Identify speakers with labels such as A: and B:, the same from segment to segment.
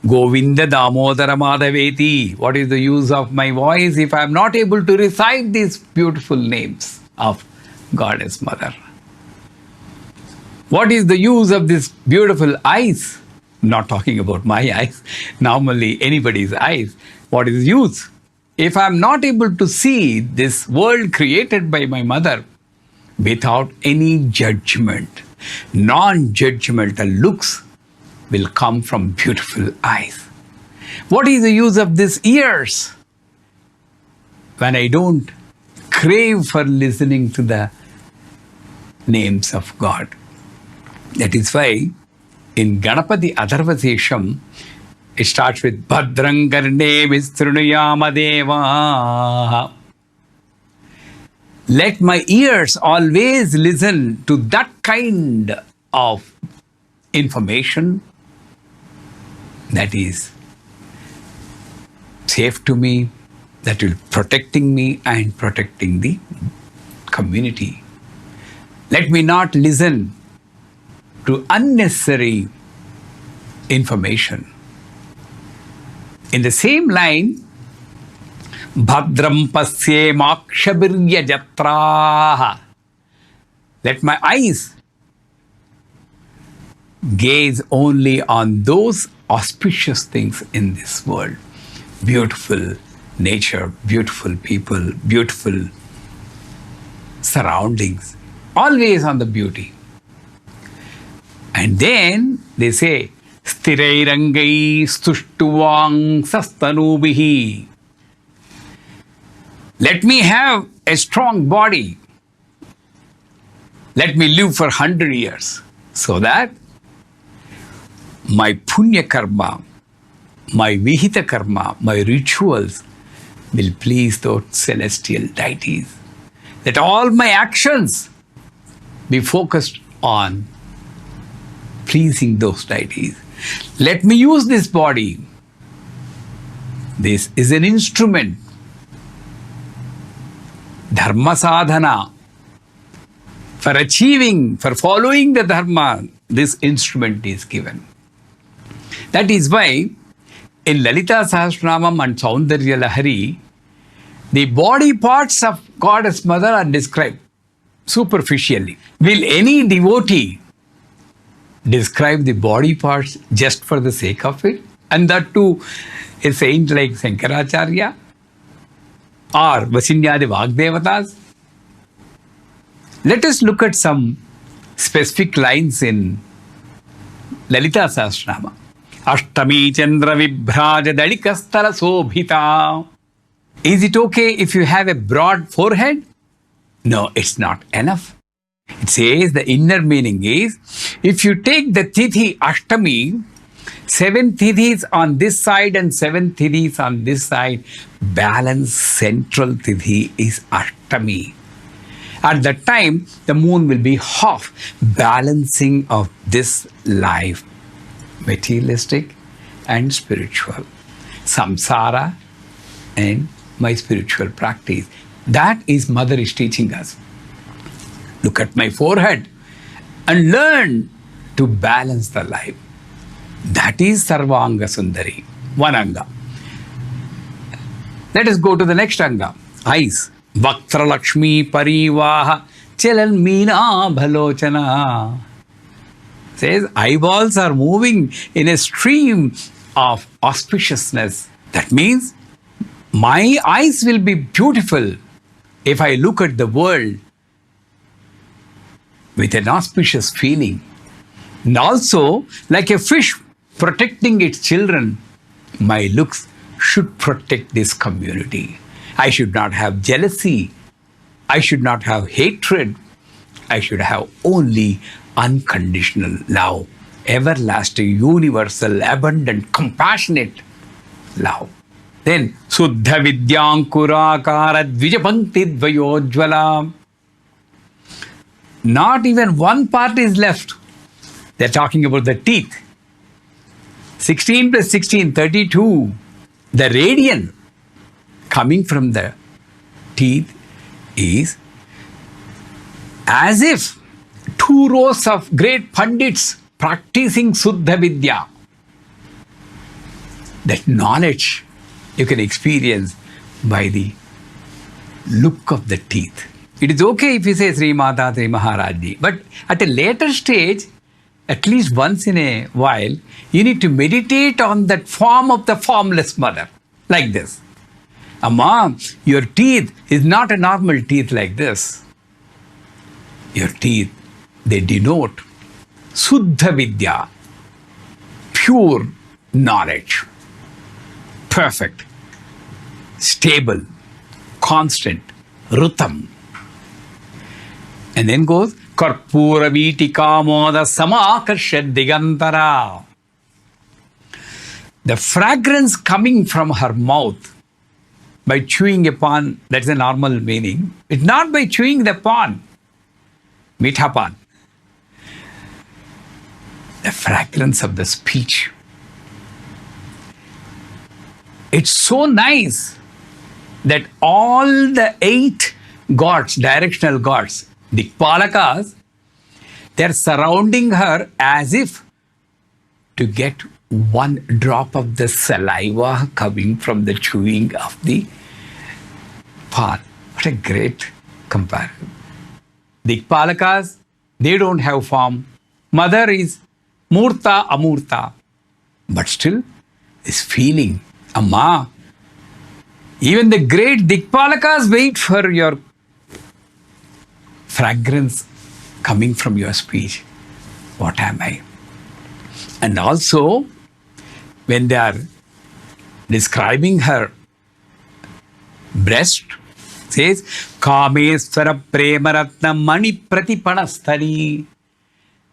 A: Govinda Damodara Madhaveti. What is the use of my voice if I am not able to recite these beautiful names of Goddess Mother? What is the use of these beautiful eyes? I'm not talking about my eyes, normally anybody's eyes. What is use? If I'm not able to see this world created by my mother without any judgment, non-judgmental looks will come from beautiful eyes. What is the use of these ears when I don't crave for listening to the names of God? That is why in Ganapati Atharvasesham, it starts with Bhadram Karne Visthrunuyama Deva. Let my ears always listen to that kind of information that is safe to me, that will protecting me and protecting the community. Let me not listen to unnecessary information. In the same line, Bhadram pasye makshabirya jatraha. Let my eyes gaze only on those auspicious things in this world. Beautiful nature, beautiful people, beautiful surroundings. Always on the beauty. And then they say, Sthirairangai stuštuvang sastanubihi. Let me have a strong body. Let me live for 100 years so that my punya karma, my vihita karma, my rituals will please those celestial deities. Let all my actions be focused on pleasing those deities. Let me use this body. This is an instrument. Dharma sadhana. For achieving, for following the dharma, this instrument is given. That is why in Lalita Sahasranamam and Saundarya Lahari, the body parts of Goddess Mother are described superficially. Will any devotee describe the body parts just for the sake of it? And that too, a saint like Sankaracharya or Vasinyadi Vagdevatas? Let us look at some specific lines in Lalita Sahasranama. Ashtami Chandra Vibhraja Dalikastala Sobhita. Is it okay if you have a broad forehead? No, it's not enough. It says the inner meaning is, if you take the Tithi Ashtami, 7 Tithis on this side and 7 Tithis on this side, balanced central Tithi is Ashtami. At that time, the moon will be half, balancing of this life, materialistic and spiritual, samsara and my spiritual practice. That is Mother is teaching us. Look at my forehead and learn to balance the life. That is Sarvanga Sundari, one anga. Let us go to the next anga, eyes. Vaktra Lakshmi Parivaha Chalan Meena Bhalochana. Says eyeballs are moving in a stream of auspiciousness. That means my eyes will be beautiful if I look at the world with an auspicious feeling. And also, like a fish protecting its children, my looks should protect this community. I should not have jealousy. I should not have hatred. I should have only unconditional love, everlasting, universal, abundant, compassionate love. Then, Suddha Vidyankura Dvijapankti Dvayojvala. Not even one part is left. They're talking about the teeth. 16 plus 16, 32. The radiant coming from the teeth is as if 2 rows of great pandits practicing Suddha Vidya. That knowledge you can experience by the look of the teeth. It is okay if you say Sri Mata, Sri Maharaji, but at a later stage, at least once in a while, you need to meditate on that form of the formless mother, like this. Amma, your teeth is not a normal teeth like this. Your teeth, they denote Suddha Vidya, pure knowledge, perfect, stable, constant, Rutam. And then goes Karpura Vitika Moda Samakarshad Digantara. The fragrance coming from her mouth by chewing upon, that's a normal meaning. It's not by chewing the pan, mitha pan. The fragrance of the speech. It's so nice that all the 8 gods, directional gods, Dikpalakas, they're surrounding her as if to get one drop of the saliva coming from the chewing of the pan. What a great comparison. Dikpalakas, they don't have form. Mother is Murta, Amurta. But still, this feeling, Amma, even the great Dikpalakas wait for your fragrance coming from your speech. What am I? And also, when they are describing her breast, says, Kameswara Premaratna Mani Pratipanastani.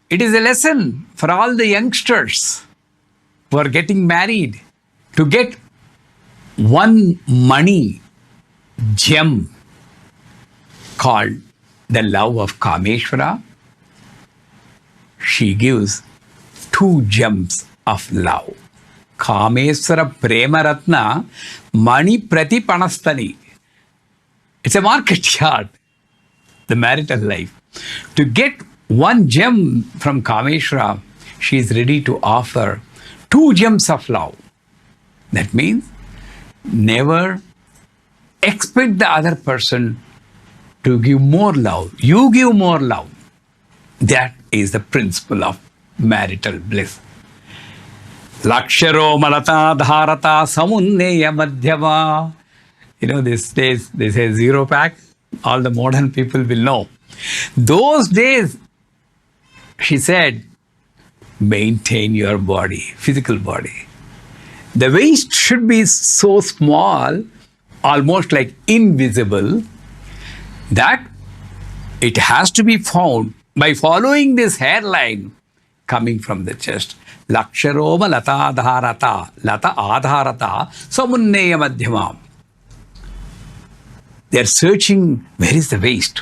A: It is a lesson for all the youngsters who are getting married to get one mani gem called the love of Kameshwara. She gives 2 gems of love. Kameswara Premaratna Mani Pratipanastani. It's a market yard, the marital life. To get 1 gem from Kameshwara, she is ready to offer 2 gems of love. That means never expect the other person to give more love. You give more love. That is the principle of marital bliss. Laksharo malata dharata samunneya madhyama. These days they say 0 pack. All the modern people will know. Those days, she said, maintain your body, physical body. The waist should be so small, almost like invisible, that it has to be found by following this hairline coming from the chest. Laksharoma lata dharata, lata adharata, samunneya madhyama. They are searching, where is the waist?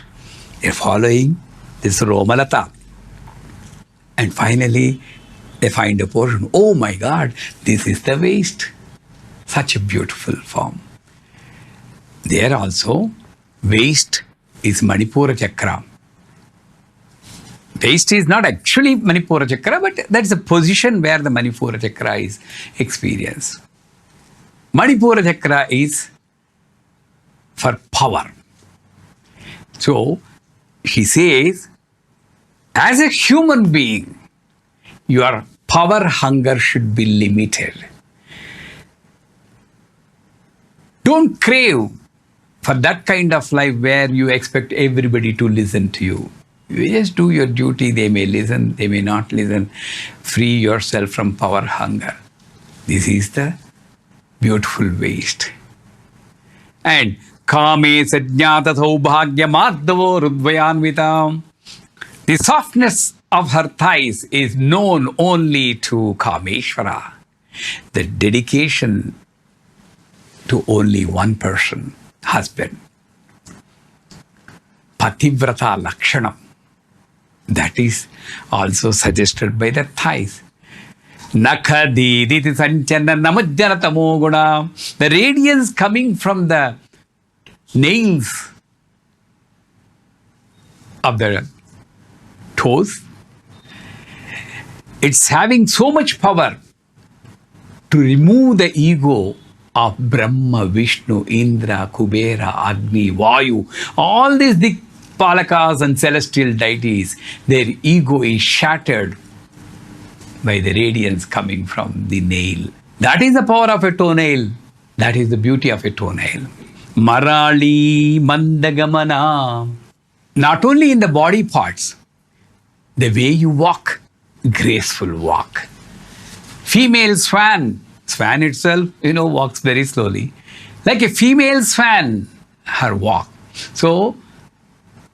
A: They are following this Romalata. And finally, they find a portion. Oh my God, this is the waist. Such a beautiful form. There also, waist is Manipura Chakra. Waist is not actually Manipura Chakra, but that's the position where the Manipura Chakra is experienced. Manipura Chakra is for power. So, she says, as a human being, your power hunger should be limited. Don't crave for that kind of life where you expect everybody to listen to you. You just do your duty. They may listen, they may not listen. Free yourself from power hunger. This is the beautiful waist. And Kame Sajnata Saubhagya Madhavo Rudvayanvitam. The softness of her thighs is known only to Kameshwara. The dedication to only one person, husband. Pativrata Lakshanam. That is also suggested by the thighs. Nakhadi Diti Sanchana Namajjana Tamoguna. The radiance coming from the nails of the toes, it's having so much power to remove the ego of Brahma, Vishnu, Indra, Kubera, Agni, Vayu, all these Dikpalakas and celestial deities, their ego is shattered by the radiance coming from the nail. That is the power of a toenail. That is the beauty of a toenail. Marali Mandagamana. Not only in the body parts, the way you walk, graceful walk. Female swan itself, walks very slowly. Like a female swan, her walk. So,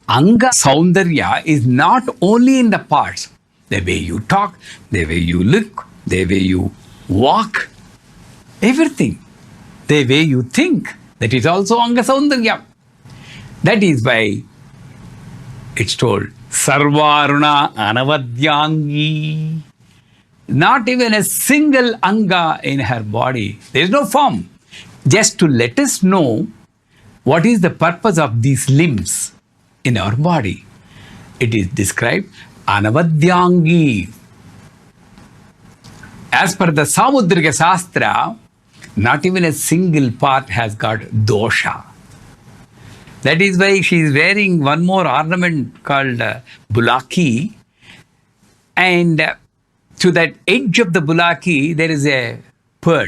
A: Anga Saundarya is not only in the parts, the way you talk, the way you look, the way you walk, everything, the way you think. That is also Anga Saundarya. That is why it's told, Sarvaruna Anavadyangi. Not even a single anga in her body. There is no form. Just to let us know what is the purpose of these limbs in our body. It is described Anavadyangi. As per the Samudrika Shastra, not even a single part has got dosha. That is why she is wearing one more ornament called bulaki, and to that edge of the bulaki there is a pearl.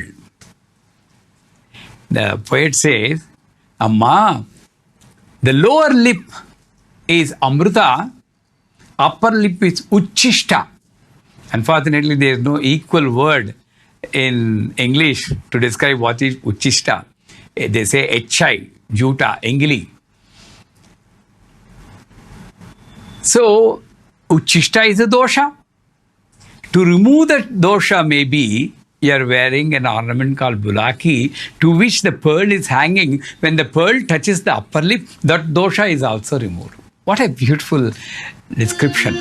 A: The poet says, Amma, the lower lip is Amrita, upper lip is Uchishta. Unfortunately, there is no equal word in English to describe what is Uchishta. They say Echai, Juta, Engli. So, Uchishta is a dosha. To remove that dosha, maybe you are wearing an ornament called bulaki, to which the pearl is hanging. When the pearl touches the upper lip, that dosha is also removed. What a beautiful description.